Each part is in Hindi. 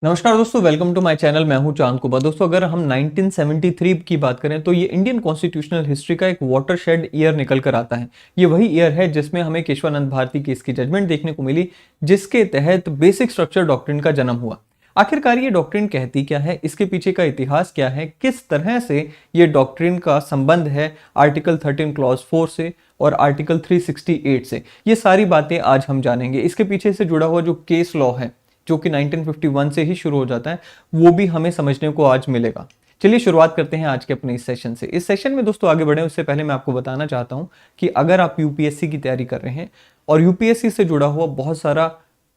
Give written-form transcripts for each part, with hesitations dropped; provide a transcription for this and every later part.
नमस्कार दोस्तों, वेलकम टू माय चैनल। मैं हूं चांद कुबा। दोस्तों, अगर हम 1973 की बात करें तो ये इंडियन कॉन्स्टिट्यूशनल हिस्ट्री का एक वाटरशेड ईयर निकल कर आता है। ये वही ईयर है जिसमें हमें केशवानंद भारती केस की जजमेंट देखने को मिली, जिसके तहत बेसिक स्ट्रक्चर डॉक्ट्रिन का जन्म हुआ। आखिरकार ये डॉक्ट्रिन कहती क्या है, इसके पीछे का इतिहास क्या है, किस तरह से ये डॉक्ट्रिन का संबंध है आर्टिकल 13 क्लॉज 4 से और आर्टिकल 368 से, ये सारी बातें आज हम जानेंगे। इसके पीछे से जुड़ा हुआ जो केस लॉ है, जो कि 1951 से ही शुरू हो जाता है, वो भी हमें समझने को आज मिलेगा। चलिए शुरुआत करते हैं आज के अपने इस सेशन से। इस सेशन में दोस्तों आगे बढ़े उससे पहले मैं आपको बताना चाहता हूं कि अगर आप यूपीएससी की तैयारी कर रहे हैं और यूपीएससी से जुड़ा हुआ बहुत सारा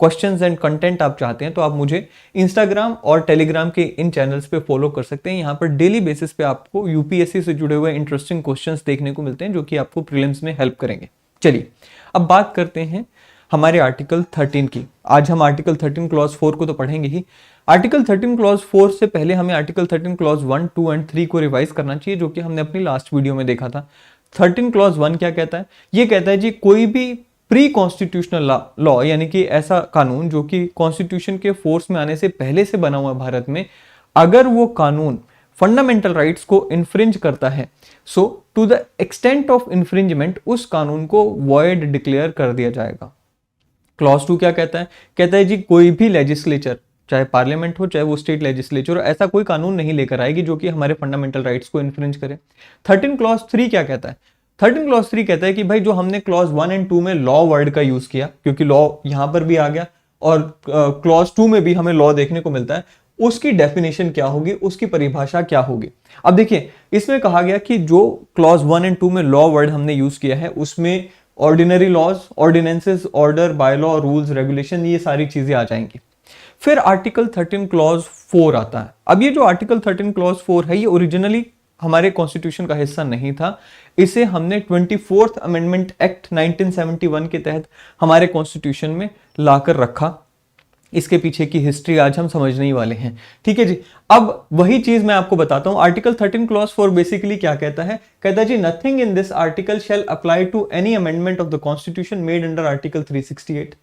क्वेश्चंस एंड कंटेंट आप चाहते हैं, तो आप मुझे इंस्टाग्राम और टेलीग्राम के इन चैनल्स पे फॉलो कर सकते हैं। यहाँ पर डेली बेसिस पे आपको यूपीएससी से जुड़े हुए इंटरेस्टिंग क्वेश्चंस देखने को मिलते हैं, जो कि आपको प्रीलिम्स में हेल्प करेंगे। चलिए अब बात करते हैं हमारे आर्टिकल 13 की। आज हम आर्टिकल 13 क्लॉज 4 को तो पढ़ेंगे ही। आर्टिकल 13 क्लॉज 4 से पहले हमें आर्टिकल 13 क्लॉज 1, 2 एंड 3 को रिवाइज करना चाहिए, जो कि हमने अपनी लास्ट वीडियो में देखा था। 13 क्लॉज 1 क्या कहता है? ये कहता है जी, कोई भी प्री कॉन्स्टिट्यूशनल लॉ यानी कि ऐसा कानून जो कि कॉन्स्टिट्यूशन के फोर्स में आने से पहले से बना हुआ भारत में, अगर वो कानून फंडामेंटल राइट्स को इन्फ्रिंज करता है, so to the extent of infringement उस कानून को वॉइड डिक्लेयर कर दिया जाएगा। क्लॉज 2 क्या कहता है? कहता है जी, कोई भी लेजिस्लेचर, चाहे पार्लियामेंट हो चाहे वो स्टेट लेजिस्लेचर हो, ऐसा कोई कानून नहीं लेकर आएगी जो कि हमारे फंडामेंटल राइट्स को इन्फ्रिंज करे। 13 क्लॉज 3 क्या कहता है? 13 क्लॉज 3 कहता है कि भाई, जो हमने क्लॉज 1 एंड 2 में लॉ वर्ड का यूज किया, क्योंकि लॉ यहां पर भी आ गया और क्लॉज 2 में भी हमें लॉ देखने को मिलता है, उसकी डेफिनेशन क्या होगी, उसकी परिभाषा क्या होगी। अब देखिए, इसमें कहा गया कि जो क्लॉज 1 एंड 2 में लॉ वर्ड हमने यूज किया है, उसमें ordinary laws, ordinances, order, bylaw, rules, regulation, ये सारी चीजें आ जाएंगी। फिर आर्टिकल 13 क्लॉज 4 आता है। अब ये जो आर्टिकल 13 क्लॉज 4 है, ये ओरिजिनली हमारे कॉन्स्टिट्यूशन का हिस्सा नहीं था। इसे हमने 24th अमेंडमेंट एक्ट 1971 के तहत हमारे कॉन्स्टिट्यूशन में लाकर रखा। इसके पीछे की हिस्ट्री आज हम समझने ही वाले हैं। ठीक है जी। अब वही चीज मैं आपको बताता हूं। आर्टिकल 13 क्लॉज 4 बेसिकली क्या कहता है? कहता है जी, nothing in this article shall apply to any amendment of the constitution made under article 368।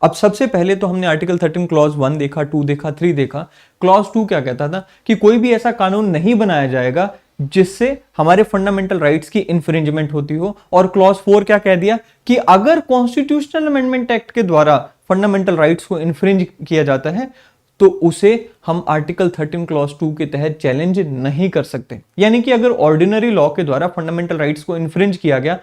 अब सबसे पहले तो हमने आर्टिकल 13 क्लॉज 1 देखा, 2 देखा, 3 देखा। क्लॉज 2 क्या कहता था? कि कोई भी ऐसा कानून नहीं बनाया जाएगा जिससे हमारे फंडामेंटल राइट्स की इंफ्रिंजमेंट होती हो। और क्लॉज 4 क्या कह दिया? कि अगर कॉन्स्टिट्यूशनल अमेंडमेंट एक्ट के द्वारा फंडामेंटल राइट्स को इन्फ्रिंज किया जाता है, तो उसे हम आर्टिकल 13 क्लॉज 2 के तहत चैलेंज नहीं कर सकते। यानी कि अगर ऑर्डिनरी लॉ के द्वारा फंडामेंटल राइट्स को इन्फ्रिंज किया गया,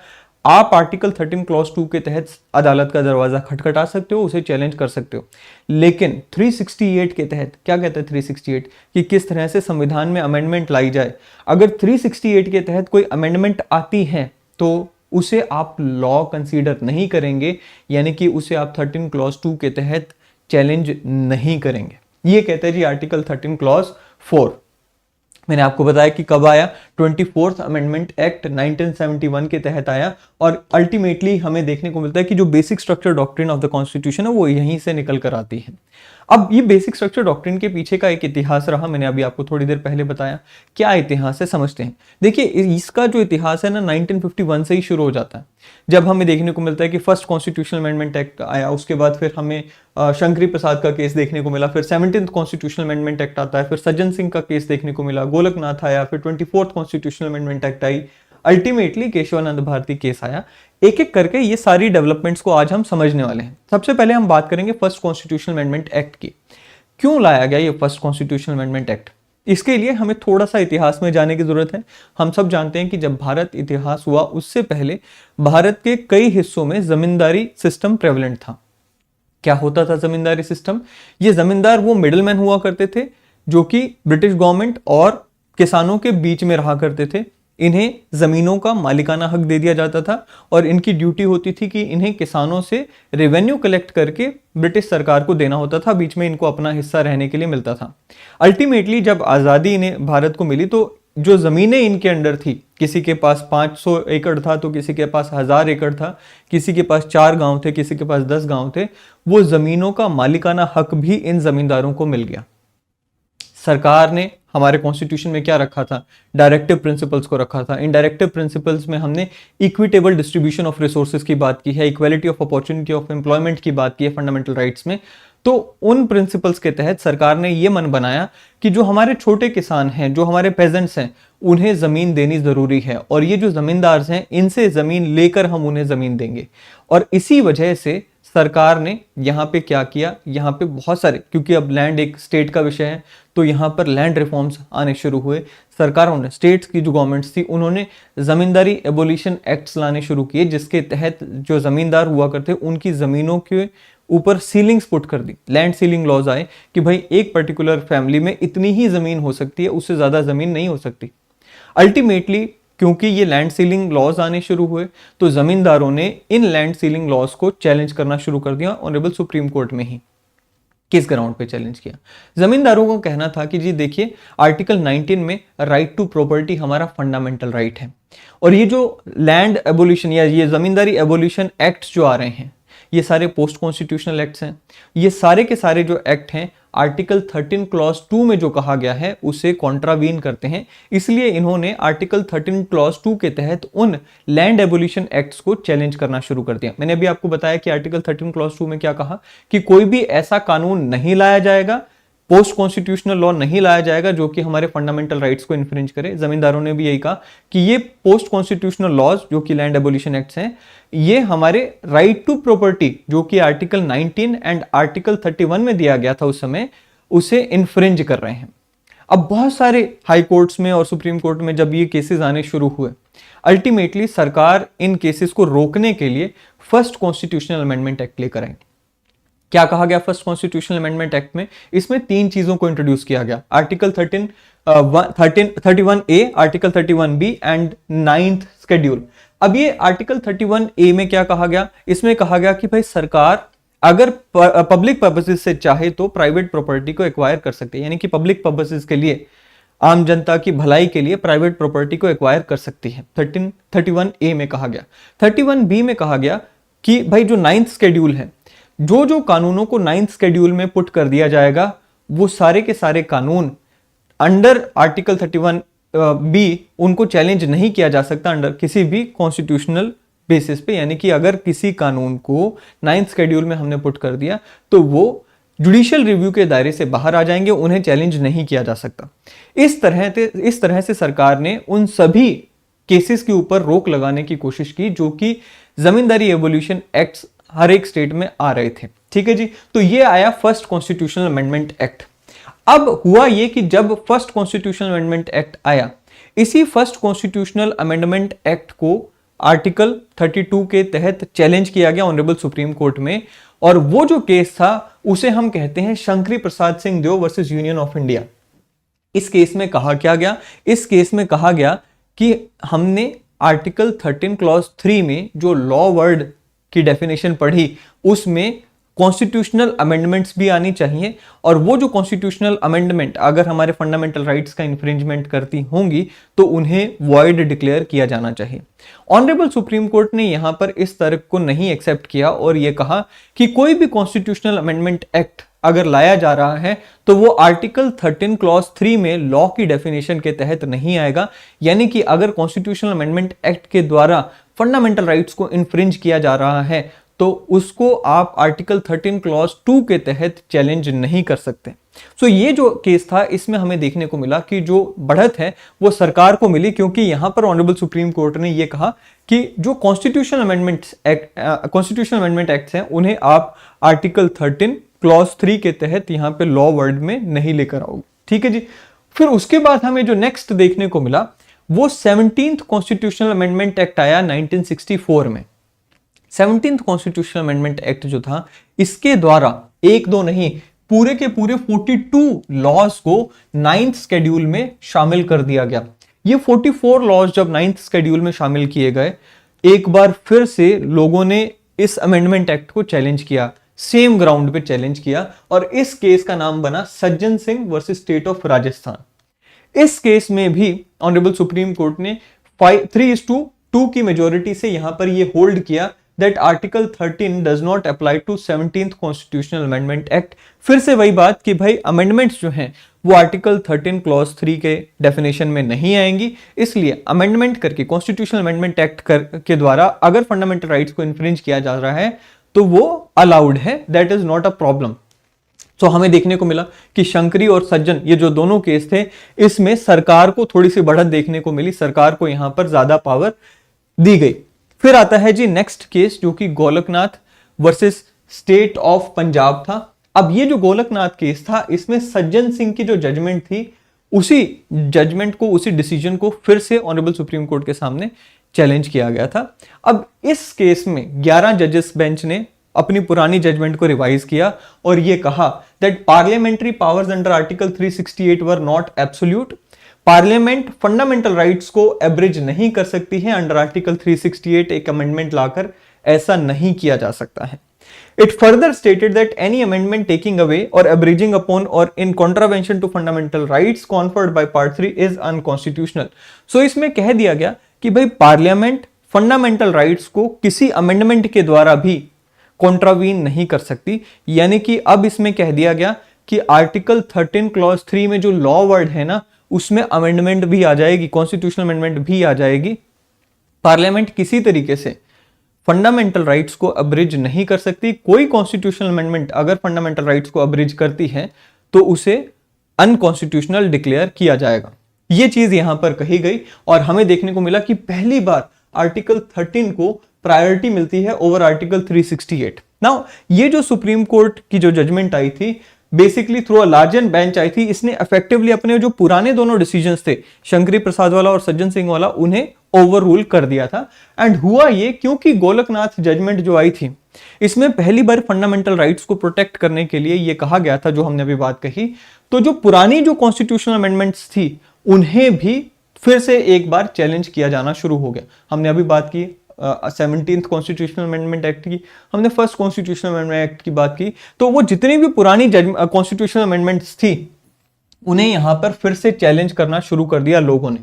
आप आर्टिकल 13 क्लॉज 2 के तहत अदालत का दरवाजा खटखटा सकते हो, उसे चैलेंज कर सकते हो। लेकिन 368 के तहत क्या कहता है? 368 कि किस तरह से संविधान में अमेंडमेंट लाई जाए। अगर 368 के तहत कोई अमेंडमेंट आती है तो उसे आप लॉ कंसीडर नहीं करेंगे, यानी कि उसे आप 13 क्लॉज 2 के तहत चैलेंज नहीं करेंगे। ये कहता है जी आर्टिकल 13 क्लॉज 4। मैंने आपको बताया कि कब आया? 24th अमेंडमेंट एक्ट 1971 के तहत आया। और अल्टीमेटली हमें देखने को मिलता है कि जो basic structure doctrine of the constitution है, वो यहीं से निकल कर आती है। अब ये बेसिक स्ट्रक्चर डॉक्ट्रिन के पीछे का एक इतिहास रहा, मैंने अभी आपको थोड़ी देर पहले बताया। क्या इतिहास है, समझते हैं। देखिए, इसका जो इतिहास है ना, 1951 से ही शुरू हो जाता है, जब हमें देखने को मिलता है कि फर्स्ट कॉन्स्टिट्यूशनल अमेंडमेंट एक्ट आया। उसके बाद फिर हमें शंकरी प्रसाद का केस देखने को मिला, फिर 17th कॉन्स्टिट्यूशनल अमेंडमेंट एक्ट आता है, फिर सज्जन सिंह का केस देखने को मिला, गोलकनाथ आया, फिर 24th कॉन्स्टिट्यूशनल अमेंडमेंट एक्ट आई, अल्टीमेटली केशवानंद भारती केस आया। एक एक करके ये सारी डेवलपमेंट्स को आज हम समझने वाले हैं। सबसे पहले हम बात करेंगे फर्स्ट कॉन्स्टिट्यूशनल अमेंडमेंट एक्ट की। क्यों लाया गया ये फर्स्ट कॉन्स्टिट्यूशनल अमेंडमेंट एक्ट? इसके लिए हमें थोड़ा सा इतिहास में जाने की जरूरत है। हम सब जानते हैं कि जब भारत इतिहास हुआ, उससे पहले भारत के कई हिस्सों में जमींदारी सिस्टम प्रेवलेंट था। क्या होता था जमींदारी सिस्टम? ये जमींदार वो मिडलमैन हुआ करते थे जो कि ब्रिटिश गवर्नमेंट और किसानों के बीच में रहा करते थे। इन्हें जमीनों का मालिकाना हक दे दिया जाता था और इनकी ड्यूटी होती थी कि इन्हें किसानों से रेवेन्यू कलेक्ट करके ब्रिटिश सरकार को देना होता था। बीच में इनको अपना हिस्सा रहने के लिए मिलता था। अल्टीमेटली जब आज़ादी इन्हें भारत को मिली, तो जो जमीनें इनके अंडर थी, किसी के पास 500 एकड़ था, तो किसी के पास 1000 एकड़ था, किसी के पास 4 गांव थे, किसी के पास 10 गांव थे, वो जमीनों का मालिकाना हक भी इन जमींदारों को मिल गया। सरकार ने हमारे कॉन्स्टिट्यूशन में क्या रखा था? डायरेक्टिव प्रिंसिपल्स को रखा था। इन डायरेक्टिव प्रिंसिपल्स में हमने इक्विटेबल डिस्ट्रीब्यूशन ऑफ रिसोर्सेज की बात की है, equality of opportunity of employment की बात की है फंडामेंटल राइट्स में। तो उन प्रिंसिपल्स के तहत सरकार ने ये मन बनाया कि जो हमारे छोटे किसान हैं, जो हमारे पेजेंट्स हैं, उन्हें जमीन देनी जरूरी है और ये जो जमींदार हैं इनसे जमीन लेकर हम उन्हें जमीन देंगे। और इसी वजह से सरकार ने यहाँ पे क्या किया, यहाँ पे बहुत सारे, क्योंकि अब लैंड एक स्टेट का विषय है तो यहाँ पर लैंड रिफॉर्म्स आने शुरू हुए। सरकारों ने, स्टेट्स की जो गवर्नमेंट्स थी, उन्होंने जमींदारी एबोलिशन एक्ट्स लाने शुरू किए, जिसके तहत जो जमींदार हुआ करते उनकी जमीनों के ऊपर सीलिंग्स पुट कर दी। लैंड सीलिंग लॉज आए कि भाई एक पर्टिकुलर फैमिली में इतनी ही जमीन हो सकती है, उससे ज्यादा जमीन नहीं हो सकती। अल्टीमेटली क्योंकि ये लैंड सीलिंग लॉज आने शुरू हुए तो जमींदारों ने इन लैंड सीलिंग लॉज को चैलेंज करना शुरू कर दिया ऑनरेबल सुप्रीम कोर्ट में ही। किस ग्राउंड पे चैलेंज किया? जमींदारों का कहना था कि जी देखिए, आर्टिकल 19 में राइट टू प्रॉपर्टी हमारा फंडामेंटल राइट है और ये जो लैंड एबोलिशन या ये जमींदारी एबोलिशन एक्ट्स जो आ रहे हैं, ये सारे पोस्ट कॉन्स्टिट्यूशनल एक्ट्स हैं। ये सारे के सारे जो एक्ट हैं आर्टिकल 13 क्लॉज 2 में जो कहा गया है उसे कॉन्ट्रावीन करते हैं। इसलिए इन्होंने आर्टिकल 13 क्लॉज 2 के तहत उन लैंड एबोलिशन एक्ट्स को चैलेंज करना शुरू कर दिया। मैंने अभी आपको बताया कि आर्टिकल 13 क्लॉज 2 में क्या कहा कि कोई भी ऐसा कानून नहीं लाया जाएगा, पोस्ट कॉन्स्टिट्यूशनल लॉ नहीं लाया जाएगा जो कि हमारे फंडामेंटल राइट्स को इन्फ्रिंज करे। जमींदारों ने भी यही कहा कि ये पोस्ट कॉन्स्टिट्यूशनल लॉज जो कि लैंड एबोलिशन एक्ट्स हैं, ये हमारे राइट टू प्रॉपर्टी जो कि आर्टिकल 19 एंड आर्टिकल 31 में दिया गया था उस समय, उसे इन्फ्रिंज कर रहे हैं। अब बहुत सारे हाई कोर्ट्स में और सुप्रीम कोर्ट में जब ये केसेस आने शुरू हुए, अल्टीमेटली सरकार इन केसेस को रोकने के लिए फर्स्ट कॉन्स्टिट्यूशनल अमेंडमेंट एक्ट लेकर आई। क्या कहा गया फर्स्ट कॉन्स्टिट्यूशनल अमेंडमेंट एक्ट में? इसमें 3 चीजों को इंट्रोड्यूस किया गया, article 31A, article 31B and 9th schedule. अब ये आर्टिकल 31A में क्या कहा गया? इसमें कहा गया कि भाई सरकार अगर पब्लिक पर्पसेस से चाहे तो प्राइवेट प्रॉपर्टी को एक्वायर कर सकते हैं, यानी कि पब्लिक पर्पसेस के लिए, आम जनता की भलाई के लिए प्राइवेट प्रॉपर्टी को एक्वायर कर सकती है। 31A में कहा गया। 31B में कहा गया कि भाई जो 9th शेड्यूल है, जो जो कानूनों को 9th शेड्यूल में पुट कर दिया जाएगा वो सारे के सारे कानून अंडर आर्टिकल 31B उनको चैलेंज नहीं किया जा सकता अंडर किसी भी कॉन्स्टिट्यूशनल बेसिस पे। यानी कि अगर किसी कानून को 9th शेड्यूल में हमने पुट कर दिया तो वो जुडिशियल रिव्यू के दायरे से बाहर आ जाएंगे, उन्हें चैलेंज नहीं किया जा सकता। इस तरह से सरकार ने उन सभी केसेस के ऊपर रोक लगाने की कोशिश की जो कि जमींदारी एबोल्यूशन एक्ट्स हर एक स्टेट में आ रहे थे। ठीक है जी, तो ये आया फर्स्ट कॉन्स्टिट्यूशनल अमेंडमेंट एक्ट। अब हुआ ये कि जब फर्स्ट कॉन्स्टिट्यूशनल अमेंडमेंट एक्ट आया, इसी फर्स्ट कॉन्स्टिट्यूशनल अमेंडमेंट एक्ट को आर्टिकल 32 के तहत चैलेंज किया गया ऑनरेबल सुप्रीम कोर्ट में, और वो जो केस था उसे हम कहते हैं शंकरी प्रसाद सिंह देव वर्सेस यूनियन ऑफ इंडिया। इस केस में कहा क्या गया? इस केस में कहा गया कि हमने आर्टिकल 13 क्लॉज 3 में जो लॉ वर्ड की डेफिनेशन पढ़ी उसमें कॉन्स्टिट्यूशनल अमेंडमेंट्स भी आनी चाहिए, और वो जो कॉन्स्टिट्यूशनल अमेंडमेंट अगर हमारे फंडामेंटल राइट्स का इंफ्रिंजमेंट करती होंगी तो उन्हें वॉइड डिक्लेयर किया जाना चाहिए। ऑनरेबल सुप्रीम कोर्ट ने यहां पर इस तर्क को नहीं एक्सेप्ट किया और यह कहा कि कोई भी कॉन्स्टिट्यूशनल अमेंडमेंट एक्ट अगर लाया जा रहा है तो वो आर्टिकल 13 क्लॉज 3 में लॉ की डेफिनेशन के तहत नहीं आएगा। यानी कि अगर कॉन्स्टिट्यूशनल अमेंडमेंट एक्ट के द्वारा फंडामेंटल राइट्स को इन्फ्रिंज किया जा रहा है तो उसको आप आर्टिकल 13 क्लॉज 2 के तहत चैलेंज नहीं कर सकते। सो ये जो केस था इसमें हमें देखने को मिला कि जो बढ़त है वो सरकार को मिली, क्योंकि यहां पर ऑनरेबल सुप्रीम कोर्ट ने ये कहा कि जो कॉन्स्टिट्यूशनल अमेंडमेंट एक्ट्स हैं उन्हें आप आर्टिकल 13 क्लॉज 3 के तहत यहां पे लॉ वर्ड में नहीं लेकर आओगे। ठीक है जी। फिर उसके बाद हमें जो नेक्स्ट देखने को मिला वो 17th कॉन्स्टिट्यूशनल अमेंडमेंट एक्ट आया 1964 में। 17th कॉन्स्टिट्यूशनल अमेंडमेंट एक्ट जो था, इसके द्वारा एक दो नहीं पूरे के पूरे 42 लॉज को 9th शेड्यूल में शामिल कर दिया गया। ये 44 लॉज जब 9th शेड्यूल में शामिल किए गए, एक बार फिर से लोगों ने इस अमेंडमेंट एक्ट को चैलेंज किया, सेम ग्राउंड पे चैलेंज किया, और इस केस का नाम बना Sajjan Singh versus state of Rajasthan. इस केस में भी ऑनरेबल सुप्रीम कोर्ट ने 3:2 की मेजोरिटी से यहां पर ये होल्ड किया that article 13 does not apply to 17th constitutional amendment act. फिर से वही बात कि भाई अमेंडमेंट्स जो हैं वो आर्टिकल 13 क्लॉज 3 के डेफिनेशन में नहीं आएंगी, इसलिए अमेंडमेंट करके कॉन्स्टिट्यूशनल अमेंडमेंट एक्ट के द्वारा अगर फंडामेंटल राइट्स को इन्फ्रिंज किया जा रहा है तो वो अलाउड है, that is not a problem. तो हमें देखने को मिला कि शंकरी और सज्जन ये जो दोनों केस थे, इसमें सरकार को थोड़ी सी बढ़त देखने को मिली, सरकार को यहां पर ज्यादा पावर दी गई। फिर आता है जी नेक्स्ट केस, जो कि Golaknath versus state of Punjab था। अब ये जो गोलकनाथ केस था, इसमें सज्जन सिंह की जो जजमेंट थी, उसी जजमेंट को, उसी डिसीजन को फिर से ऑनरेबल सुप्रीम कोर्ट के सामने चैलेंज किया गया था। अब इस केस में 11 जजेस बेंच ने अपनी पुरानी जजमेंट को रिवाइज किया और यह कहा that parliamentary powers under article 368 were not absolute. Parliament fundamental rights को एब्रिज नहीं कर सकती है। अंडर आर्टिकल 368 एक अमेंडमेंट लाकर ऐसा नहीं किया जा सकता है। It further stated that any amendment taking away or abridging upon or in contravention to fundamental rights conferred by Part 3 is unconstitutional. So इसमें कह दिया गया कि भाई पार्लियामेंट फंडामेंटल राइट्स को किसी अमेंडमेंट के द्वारा भी कॉन्ट्रावीन नहीं कर सकती। यानी कि अब इसमें कह दिया गया कि आर्टिकल 13 क्लॉज 3 में जो लॉ वर्ड है ना, उसमें अमेंडमेंट भी आ जाएगी, कॉन्स्टिट्यूशनल अमेंडमेंट भी आ जाएगी। पार्लियामेंट किसी तरीके से फंडामेंटल राइट्स को अब्रिज नहीं कर सकती। कोई कॉन्स्टिट्यूशनल अमेंडमेंट अगर फंडामेंटल राइट्स को अब्रिज करती है तो उसे अनकॉन्स्टिट्यूशनल डिक्लेयर किया जाएगा। यह चीज यहां पर कही गई और हमें देखने को मिला कि पहली बार आर्टिकल 13 को प्रायोरिटी मिलती है ओवर आर्टिकल 368। नाउ ये जो सुप्रीम कोर्ट की जो जजमेंट आई थी, basically through a larger bench आई थी। इसने इफेक्टिवली अपने जो पुराने दोनों डिसीजंस थे, शंकरी प्रसाद वाला और सज्जन सिंह वाला, उन्हें ओवर रूल कर दिया था। एंड हुआ ये क्योंकि गोलकनाथ जजमेंट जो आई थी, इसमें पहली बार फंडामेंटल राइट्स को प्रोटेक्ट करने के लिए ये कहा गया था, जो हमने अभी बात कही। तो जो पुरानी जो कॉन्स्टिट्यूशनल अमेंडमेंट्स थी, उन्हें भी फिर से एक बार चैलेंज किया जाना शुरू हो गया। हमने अभी बात की 17th कॉन्स्टिट्यूशनल अमेंडमेंट एक्ट की, हमने फर्स्ट कॉन्स्टिट्यूशनल अमेंडमेंट एक्ट की बात की। तो वो जितनी भी पुरानी कॉन्स्टिट्यूशनल अमेंडमेंट्स थी, उन्हें यहां पर फिर से चैलेंज करना शुरू कर दिया लोगों ने।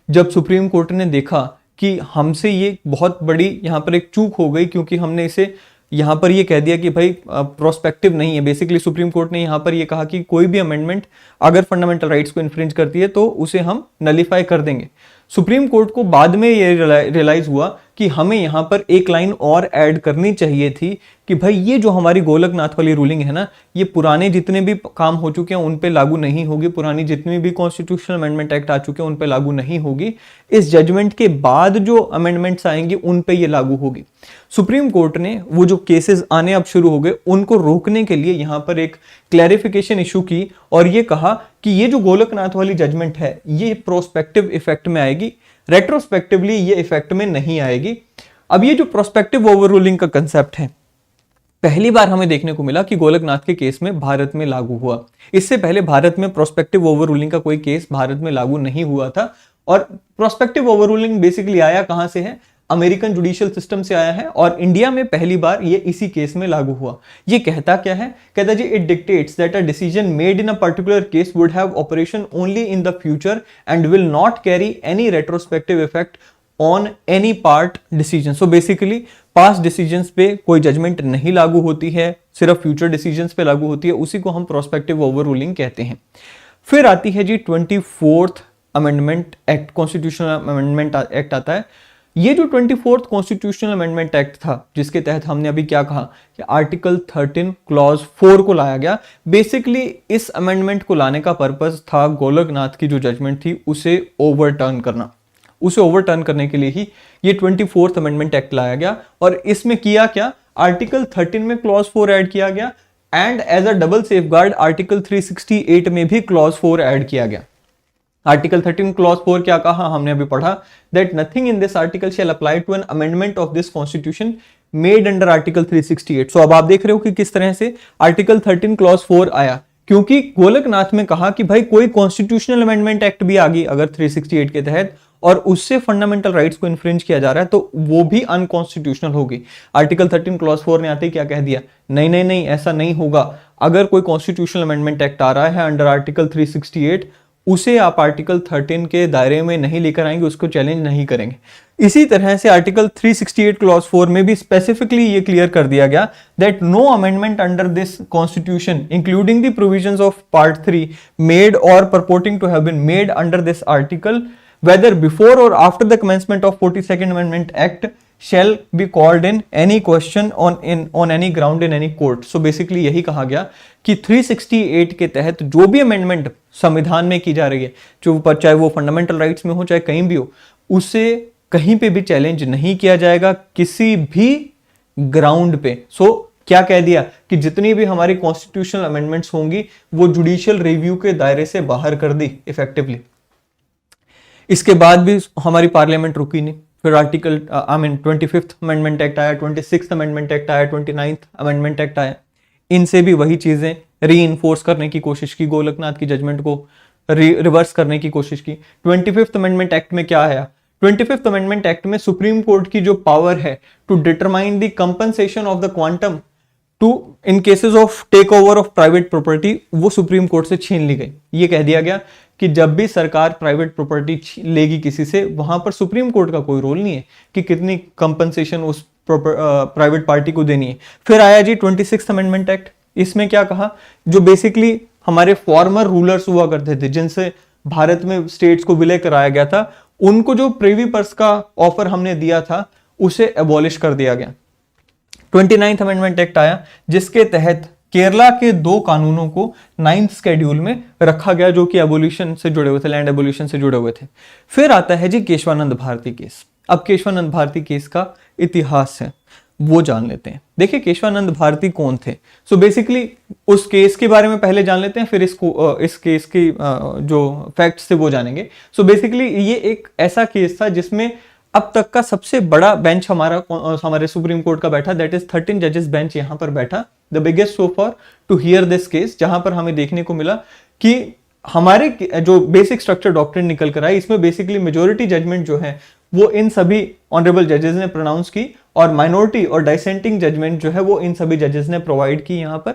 जब सुप्रीम कोर्ट ने देखा कि हमसे ये बहुत बड़ी यहां पर एक चूक हो गई, क्योंकि हमने इसे यहां पर ये कह दिया कि भाई प्रोस्पेक्टिव नहीं है। बेसिकली सुप्रीम कोर्ट ने यहां पर ये कहा कि कोई भी अमेंडमेंट अगर फंडामेंटल राइट्स को इन्फ्रिंज करती है तो उसे हम नलिफाई कर देंगे। सुप्रीम कोर्ट को बाद में ये रियलाइज हुआ कि हमें यहां पर एक लाइन और ऐड करनी चाहिए थी कि भाई ये जो हमारी गोलकनाथ वाली रूलिंग है ना, ये पुराने जितने भी काम हो चुके हैं उन पे लागू नहीं होगी, पुरानी जितनी भी कॉन्स्टिट्यूशनल अमेंडमेंट एक्ट आ चुके हैं उन पे लागू नहीं होगी। इस जजमेंट के बाद जो अमेंडमेंट्स आएंगे उन पे ये लागू होगी। सुप्रीम कोर्ट ने वो जो केसेस आने अब शुरू हो गए, उनको रोकने के लिए यहां पर एक क्लैरिफिकेशन इशू की और ये कहा कि ये जो गोलकनाथ वाली जजमेंट है, ये प्रोस्पेक्टिव इफेक्ट में आएगी, रेट्रोस्पेक्टिवली ये इफेक्ट में नहीं आएगी। अब ये जो प्रोस्पेक्टिव ओवररूलिंग का कंसेप्ट है, पहली बार हमें देखने को मिला कि गोलकनाथ के केस में भारत में लागू हुआ। इससे पहले भारत में प्रोस्पेक्टिव ओवररूलिंग का कोई केस भारत में लागू नहीं हुआ था। और प्रोस्पेक्टिव ओवररूलिंग बेसिकली आया कहां से है? अमेरिकन जुडिशियल सिस्टम से आया है और इंडिया में पहली बार ये इसी केस में लागू हुआ। ये कहता क्या है? कहता जी it dictates that a decision made in a particular case would have operation only in the future and will not carry any retrospective effect on any part decision. So basically past decisions पे कोई जजमेंट नहीं लागू होती है, सिर्फ फ्यूचर डिसीजंस पे लागू होती है। उसी को हम प्रोस्पेक्टिव ओवररूलिंग कहते हैं। फिर आती है जी 24th amendment act, constitutional amendment act आता है। ये जो 24th कॉन्स्टिट्यूशनल अमेंडमेंट एक्ट था, जिसके तहत हमने अभी क्या कहा कि आर्टिकल 13 क्लॉज 4 को लाया गया। बेसिकली इस अमेंडमेंट को लाने का पर्पस था गोलकनाथ की जो जजमेंट थी उसे ओवरटर्न करना। उसे ओवरटर्न करने के लिए ही ये 24th अमेंडमेंट एक्ट लाया गया। और इसमें किया क्या? आर्टिकल 13 में क्लॉज 4 ऐड किया गया and as a double safeguard article 368 में भी क्लॉज 4 ऐड किया गया। आर्टिकल 13 क्लॉज 4 क्या कहा? हमने अभी पढ़ा that nothing in this article shall apply to an amendment of this constitution made under article 368। So अब आप देख रहे हो कि किस तरह से आर्टिकल 13 क्लॉज 4 आया, क्योंकि गोलकनाथ में कहा कि भाई कोई कॉन्स्टिट्यूशनल अमेंडमेंट एक्ट भी आ गई अगर 368 के तहत और उससे फंडामेंटल राइट्स को इन्फ्रिंज किया जा रहा है तो वो भी अनकॉन्स्टिट्यूशनल होगी। आर्टिकल 13 क्लॉज 4 ने आते ही क्या कह दिया? नहीं नहीं नहीं, ऐसा नहीं होगा। अगर कोई कॉन्स्टिट्यूशनल अमेंडमेंट एक्ट आ रहा है अंडर आर्टिकल 368, उसे आप आर्टिकल 13 के दायरे में नहीं लेकर आएंगे, उसको चैलेंज नहीं करेंगे। इसी तरह से आर्टिकल 368 क्लॉज 4 में भी स्पेसिफिकली ये क्लियर कर दिया गया that no amendment under this constitution including the provisions of part 3 made or purporting to have been made under this article whether before or after the commencement of 42nd Amendment Act shall be called in any question on any ground in any court। So basically यही कहा गया कि 368 के तहत जो भी अमेंडमेंट संविधान में की जा रही है, जो चाहे वो फंडामेंटल राइट्स में हो चाहे कहीं भी हो, उसे कहीं पे भी चैलेंज नहीं किया जाएगा किसी भी ग्राउंड पे। सो क्या कह दिया कि जितनी भी हमारी कॉन्स्टिट्यूशनल अमेंडमेंट्स होंगी वो जुडिशियल रिव्यू के दायरे से बाहर कर दी इफेक्टिवली। इसके बाद भी हमारी पार्लियामेंट रुकी नहीं, फिर आर्टिकल 25th अमेंडमेंट एक्ट आया, 26th अमेंडमेंट एक्ट आया, 29th अमेंडमेंट एक्ट आया। इनसे भी वही चीजें री इन्फोर्स करने की कोशिश की, गोलकनाथ की जजमेंट को रिवर्स करने की कोशिश की। 25th अमेंडमेंट एक्ट में क्या आया? 25th अमेंडमेंट एक्ट में सुप्रीम कोर्ट की जो पावर है to determine the compensation of the quantum to in cases of take over of private property, वो सुप्रीम कोर्ट से छीन ली गई। ये कह दिया गया कि जब भी सरकार प्राइवेट प्रॉपर्टी लेगी किसी से, वहां पर सुप्रीम कोर्ट का कोई रोल नहीं है कि कितनी कंपनसेशन उस प्राइवेट पार्टी को देनी है। फिर आया जी 26th अमेंडमेंट एक्ट। इसमें क्या कहा? जो बेसिकली हमारे फॉर्मर रूलर्स हुआ करते थे, जिनसे भारत में स्टेट्स को विलय कराया गया था, उनको जो प्रिवी पर्स का ऑफर हमने दिया था उसे एबॉलिश कर दिया गया। 29th अमेंडमेंट एक्ट आया, जिसके तहत केरला के 2 कानूनों को 9th शेड्यूल में रखा गया, जो कि एबोल्यूशन से जुड़े हुए थे, लैंड एबोल्यूशन से जुड़े हुए थे। फिर आता है जी केशवानंद भारती केस। अब केशवानंद भारती केस का इतिहास है वो जान लेते हैं। देखिए केशवानंद भारती कौन थे। सो बेसिकली उस केस के बारे में पहले जान लेते हैं, फिर इस केस की जो फैक्ट्स थे वो जानेंगे। सो बेसिकली ये एक ऐसा केस था जिसमें अब तक का सबसे बड़ा बेंच हमारे सुप्रीम कोर्ट का बैठा, दैट इज 13 जजेस बेंच यहाँ पर बैठा, the biggest so far to hear this case, जहां पर हमें देखने को मिला कि हमारे जो बेसिक स्ट्रक्चर डॉक्ट्रिन निकल कर आई, इसमें बेसिकली मेजोरिटी जजमेंट जो है वो इन सभी ऑनरेबल जजेस ने प्रोनाउंस की, और माइनॉरिटी और डाइसेंटिंग जजमेंट जो है वो इन सभी जजेस ने प्रोवाइड की यहाँ पर।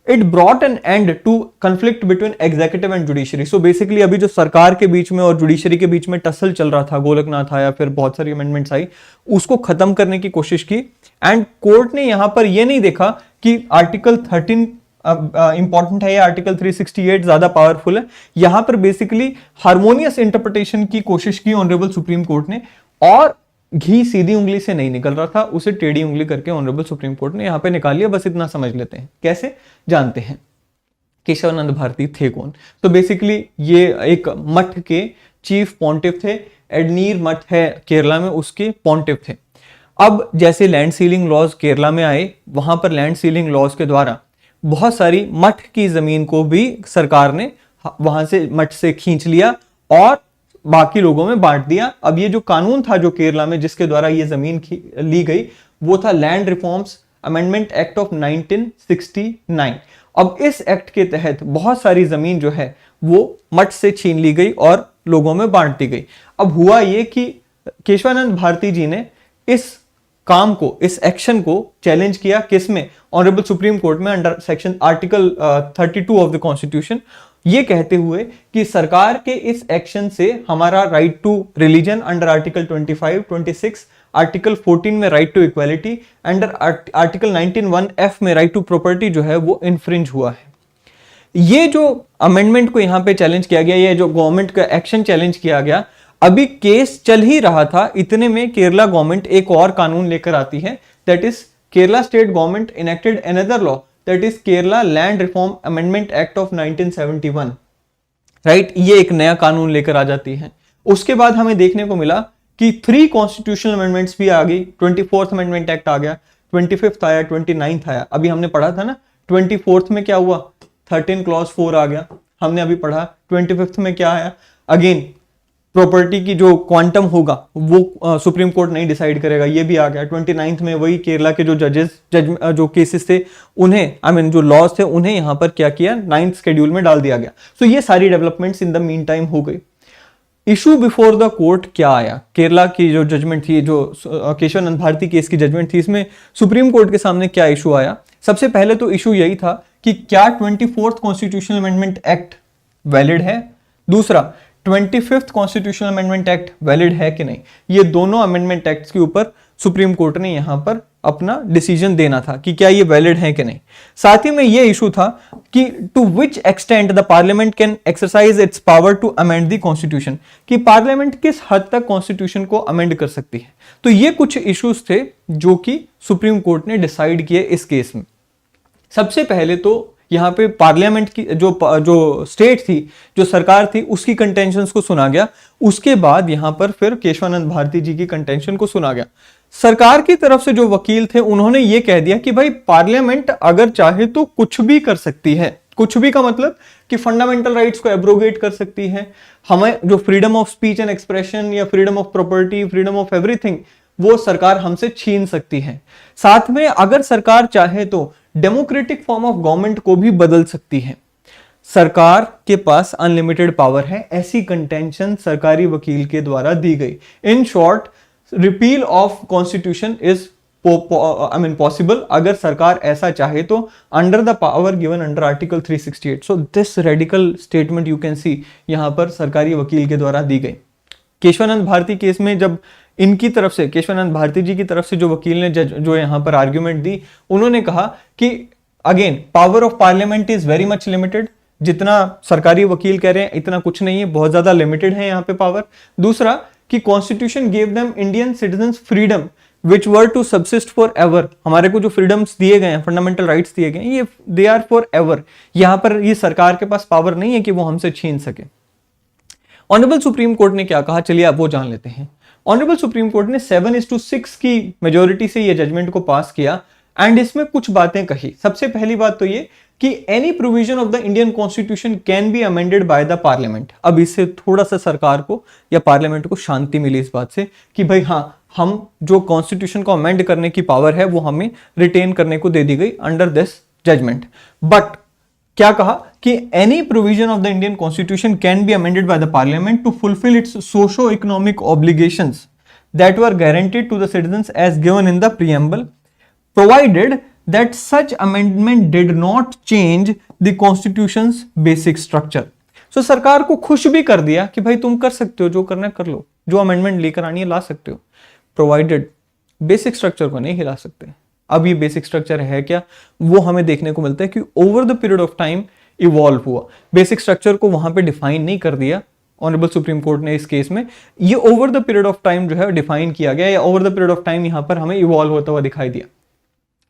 It brought an end to conflict between executive and judiciary. So basically अभी जो सरकार के बीच में और जुडिशरी के बीच में टसल चल रहा था, गोलकनाथ आया, फिर बहुत सारी अमेंडमेंट्स आई, उसको खत्म करने की कोशिश की। एंड कोर्ट ने यहां पर यह नहीं देखा कि आर्टिकल 13 इंपॉर्टेंट है या आर्टिकल 368 ज्यादा पावरफुल है। यहां पर बेसिकली हार्मोनियस इंटरप्रिटेशन की कोशिश की ऑनरेबल सुप्रीम कोर्ट ने, और घी सीधी उंगली से नहीं निकल रहा था, उसे टेढ़ी उंगली करके ऑनरेबल सुप्रीम कोर्ट ने यहां पे निकाल लिया। बस इतना समझ लेते हैं, कैसे जानते हैं। केशवानंद भारती थे कौन? तो बेसिकली ये एक मठ के चीफ पॉन्टिफ थे, एडनीर मठ है केरला में, उसके पॉन्टिफ थे। अब जैसे लैंड सीलिंग लॉज केरला में आए, वहां पर लैंड सीलिंग लॉज के द्वारा बहुत सारी मठ की जमीन को भी सरकार ने वहां से मठ से खींच लिया और बाकी लोगों में बांट दिया। अब ये जो कानून था जो केरला में जिसके द्वारा ये जमीन ली गई, वो था land reforms amendment act of 1969। अब इस एक्ट के तहत बहुत सारी जमीन जो है वो मठ से छीन ली गई और लोगों में बांट दी गई। अब हुआ ये कि केशवानंद भारती जी ने इस काम को, इस एक्शन को चैलेंज किया, किसमें? ऑनरेबल सुप्रीम कोर्ट में, under section article 32 of the constitution, ये कहते हुए कि सरकार के इस एक्शन से हमारा right to religion under article 25, 26, article 14 में right to equality, under article 19(1)(f) में राइट टू प्रॉपर्टी जो है वो इन्फ्रिंज हुआ है। ये जो अमेंडमेंट को यहां पे चैलेंज किया गया, ये जो गवर्नमेंट का एक्शन चैलेंज किया गया, अभी केस चल ही रहा था, इतने में केरला गवर्नमेंट एक और कानून लेकर आती है, that is Kerala state government enacted another law, that is Kerala land reform amendment act of 1971। Right, ये एक नया कानून लेकर आ जाती है। उसके बाद हमें देखने को मिला कि 3 कॉन्स्टिट्यूशनल अमेंडमेंट्स भी आ गई। 24th अमेंडमेंट एक्ट आ गया, 25th आया, 29th आया। अभी हमने पढ़ा था ना 24th में क्या हुआ, 13 क्लॉज 4 आ गया, हमने अभी पढ़ा। 25th में क्या आया, अगेन प्रॉपर्टी की जो क्वांटम होगा वो सुप्रीम कोर्ट नहीं डिसाइड करेगा, ये भी आ गया। 29th में वही केरला के जो जो केसेस थे उन्हें जो लॉज थे उन्हें यहां पर क्या किया, 9th शेड्यूल में डाल दिया गया। सो ये सारी developments in the mean time हो गई। इशू बिफोर द कोर्ट क्या आया, केरला की जो जजमेंट थी, जो केशवानंद भारती केस की जजमेंट थी, इसमें सुप्रीम कोर्ट के सामने क्या इशू आया? सबसे पहले तो इशू यही था कि क्या 24th constitutional amendment act valid है, दूसरा 25th constitutional amendment act valid है कि नहीं। ये दोनों अमेंडमेंट एक्ट्स के ऊपर सुप्रीम कोर्ट ने यहां पर अपना डिसीजन देना था कि क्या ये वैलिड है कि नहीं। साथ ही में ये इशू था कि to which extent the parliament can exercise its power to amend the constitution, कि पार्लियामेंट किस हद तक कॉन्स्टिट्यूशन को अमेंड कर सकती है। तो ये कुछ इश्यूज थे जो कि सुप्रीम कोर्ट ने डिसाइड किए इस केस में। सबसे पहले तो यहाँ पे पार्लियामेंट की जो स्टेट थी, जो सरकार थी, उसकी कंटेंशंस को सुना गया। उसके बाद यहाँ पर फिर केशवानंद भारती जी की कंटेंशन को सुना गया। सरकार की तरफ से जो वकील थे उन्होंने ये कह दिया कि भाई पार्लियामेंट अगर चाहे तो कुछ भी कर सकती है। कुछ भी का मतलब कि फंडामेंटल राइट्स को एब्रोगेट कर सकती है, हमें जो freedom of speech and expression या freedom of property, freedom of everything, वो सरकार हमसे छीन सकती है। साथ में अगर सरकार चाहे तो डेमोक्रेटिक फॉर्म ऑफ गवर्नमेंट को भी बदल सकती है। सरकार के पास अनलिमिटेड पावर है, ऐसी कंटेंशन सरकारी वकील के द्वारा दी गई। In short, repeal of constitution is possible अगर सरकार ऐसा चाहे तो, under the power given under article 368। So this radical statement you can see यहां पर सरकारी वकील के द्वारा दी गई। केशवानंद भारती केस में जब इनकी तरफ से, केशवानंद भारती जी की तरफ से जो वकील ने जो यहां पर आर्ग्यूमेंट दी, उन्होंने कहा कि again power of parliament is very much limited. जितना सरकारी वकील कह रहे हैं इतना कुछ नहीं है, बहुत ज्यादा लिमिटेड है यहाँ पे पावर। दूसरा कि constitution gave them Indian citizens freedom which were to subsist forever. हमारे को जो फ्रीडम्स दिए गए हैं, फंडामेंटल राइट्स दिए गए हैं, ये दे आर फॉर एवर। यहां पर ये सरकार के पास पावर नहीं है कि वो हमसे छीन सके। ऑनरेबल सुप्रीम कोर्ट ने क्या कहा, चलिए आप वो जान लेते हैं। ऑनरेबल सुप्रीम कोर्ट ने 7:6 की मेजोरिटी से ये जजमेंट को पास किया एंड इसमें कुछ बातें कही। सबसे पहली बात तो ये कि any provision of the Indian constitution can be amended by the parliament. अब इससे थोड़ा सा सरकार को या पार्लियामेंट को शांति मिली इस बात से कि भाई हाँ, हम जो कॉन्स्टिट्यूशन को अमेंड करने की पावर है वो हमें रिटेन करने को दे दी गई अंडर दिस जजमेंट। बट क्या कहा कि any provision of the Indian constitution can be amended by the parliament to fulfil its socio economic obligations that were guaranteed to the citizens as given in the preamble, provided that such amendment did not change the constitution's basic structure। So सरकार को खुश भी कर दिया कि भाई तुम कर सकते हो, जो करना है कर लो, जो अमेंडमेंट लेकर आनी है ला सकते हो, प्रोवाइडेड बेसिक स्ट्रक्चर को नहीं हिला सकते। अब ये बेसिक स्ट्रक्चर है क्या, वो हमें देखने को मिलता है कि over the period of time evolve हुआ। बेसिक स्ट्रक्चर को वहां पे डिफाइन नहीं कर दिया ऑनरेबल सुप्रीम कोर्ट ने इस केस में, ये over the period of time जो है डिफाइन किया गया, या over the period of time यहां पर हमें इवॉल्व होता हुआ दिखाई दिया।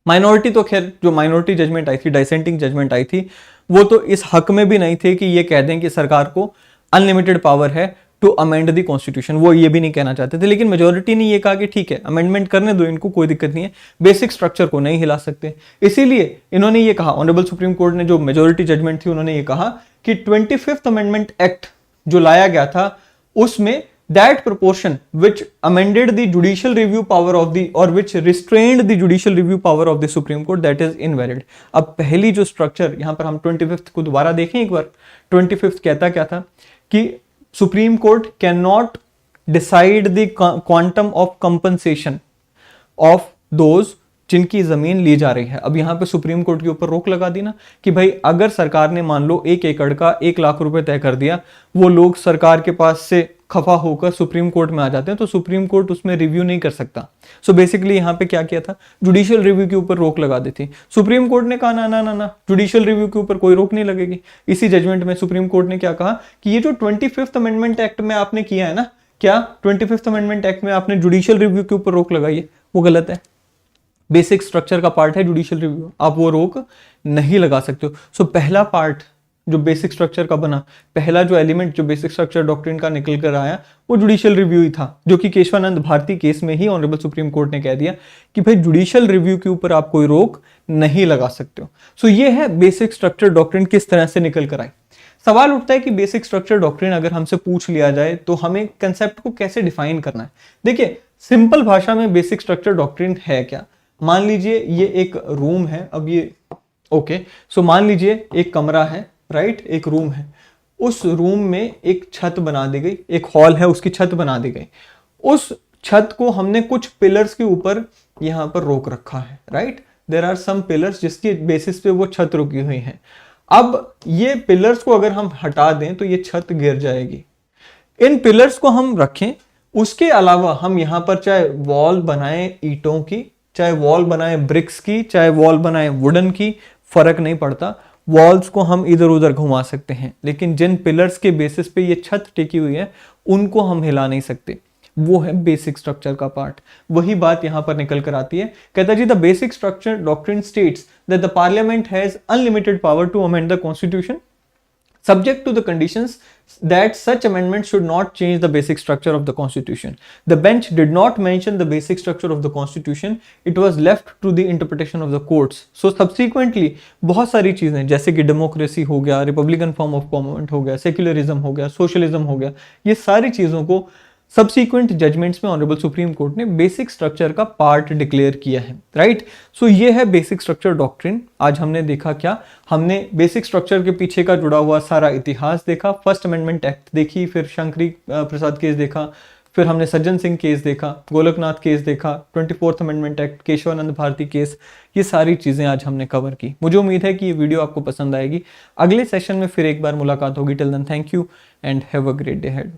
माइनॉरिटी तो खैर, जो माइनॉरिटी जजमेंट आई थी, डाइसेंटिंग जजमेंट आई थी, वो तो इस हक में भी नहीं थे कि ये कह दें कि सरकार को अनलिमिटेड पावर है टू अमेंड द कॉन्स्टिट्यूशन, वो ये भी नहीं कहना चाहते थे। लेकिन मेजोरिटी ने ये कहा कि ठीक है, अमेंडमेंट करने दो इनको, कोई दिक्कत नहीं है, बेसिक स्ट्रक्चर को नहीं हिला सकते। इसीलिए इन्होंने ये कहा, ऑनरेबल सुप्रीम कोर्ट ने जो मेजोरिटी जजमेंट थी उन्होंने ये कहा कि 25th अमेंडमेंट एक्ट जो लाया गया था उसमें that proportion which amended the judicial review power of the or which restrained the judicial review power of the Supreme Court, that is invalid। अब पहली जो स्ट्रक्चर यहां पर हम 25th को दोबारा देखें एक बार। 25th कहता क्या था कि supreme court can not decide the quantum of compensation of those जिनकी जमीन ली जा रही है। अब यहां पे सुप्रीम कोर्ट के ऊपर रोक लगा दी ना कि भाई अगर सरकार ने मान लो 1 एकड़ का 1 लाख रुपए तय कर दिया, वो लोग सरकार के पास से खफा होकर सुप्रीम कोर्ट में आ जाते हैं तो सुप्रीम कोर्ट उसमें रिव्यू नहीं कर सकता। सो बेसिकली यहां पे क्या किया था, जुडिशियल रिव्यू के ऊपर रोक लगा दी थी। सुप्रीम कोर्ट ने कहा ना ना ना ना, जुडिशियल रिव्यू के ऊपर कोई रोक नहीं लगेगी। इसी जजमेंट में सुप्रीम कोर्ट ने क्या कहा कि ये जो 25th अमेंडमेंट एक्ट में आपने किया है ना, क्या 25th अमेंडमेंट एक्ट में आपने जुडिशियल रिव्यू के ऊपर रोक लगाई है, वो गलत है। बेसिक स्ट्रक्चर का पार्ट है जुडिशियल रिव्यू, आप वो रोक नहीं लगा सकते हो। सो पहला पार्ट जो बेसिक स्ट्रक्चर का बना, पहला जो एलिमेंट जो बेसिक स्ट्रक्चर डॉक्ट्रिन का निकल कर आया वो जुडिशियल रिव्यू ही था, जो कि केशवानंद भारती केस में ही ऑनरेबल सुप्रीम कोर्ट ने कह दिया कि भाई जुडिशियल रिव्यू के ऊपर आप कोई रोक नहीं लगा सकते हो। सो ये है बेसिक स्ट्रक्चर डॉक्ट्रिन किस तरह से निकल कर आई। सवाल उठता है कि बेसिक स्ट्रक्चर डॉक्ट्रिन अगर हमसे पूछ लिया जाए तो हमें कंसेप्ट को कैसे डिफाइन करना है। देखिए सिंपल भाषा में बेसिक स्ट्रक्चर डॉक्ट्रिन है क्या, मान लीजिए ये एक रूम है, अब ये ओके, सो मान लीजिए एक कमरा है, राइट, एक रूम है, उस रूम में एक छत बना दी गई, एक हॉल है उसकी छत बना दी गई, उस छत को हमने कुछ पिलर्स के ऊपर यहां पर रोक रखा है, right, there are some pillars जिसके बेसिस पे वो छत रुकी हुई है। अब ये पिलर्स को अगर हम हटा दें तो ये छत गिर जाएगी। इन पिलर्स को हम रखें उसके अलावा हम यहाँ पर चाहे वॉल बनाए ईंटों की, चाहे वॉल बनाए ब्रिक्स की, चाहे वॉल बनाए वुडन की, फर्क नहीं पड़ता। वॉल्स को हम इधर उधर घुमा सकते हैं, लेकिन जिन पिलर्स के बेसिस पे ये छत टिकी हुई है उनको हम हिला नहीं सकते। वो है बेसिक स्ट्रक्चर का पार्ट। वही बात यहां पर निकल कर आती है। कहता जी the basic structure doctrine states that the parliament has unlimited power to amend the constitution subject to the conditions that such amendment should not change the basic structure of the constitution. The bench did not mention the basic structure of the constitution. It was left to the interpretation of the courts. So subsequently बहुत सारी चीजें जैसे कि डेमोक्रेसी हो गया, रिपब्लिकन फॉर्म ऑफ गवर्नमेंट हो गया, सेक्युलरिज्म हो गया, सोशलिज्म हो गया, ये सारी चीजों को सब्सिक्वेंट जजमेंट्स में ऑनरेबल सुप्रीम कोर्ट ने बेसिक स्ट्रक्चर का पार्ट डिक्लेयर किया है, राइट। सो ये है बेसिक स्ट्रक्चर डॉक्ट्रिन। आज हमने देखा क्या, हमने बेसिक स्ट्रक्चर के पीछे का जुड़ा हुआ सारा इतिहास देखा, फर्स्ट अमेंडमेंट एक्ट देखी, फिर शंकरी प्रसाद केस देखा, फिर हमने सज्जन सिंह केस देखा, गोलकनाथ केस देखा, 24th amendment act, Kesavananda Bharati case, ये सारी चीजें आज हमने कवर की। मुझे उम्मीद है कि ये वीडियो आपको पसंद आएगी। अगले सेशन में फिर एक बार मुलाकात होगी। Till then thank you and have a great day ahead.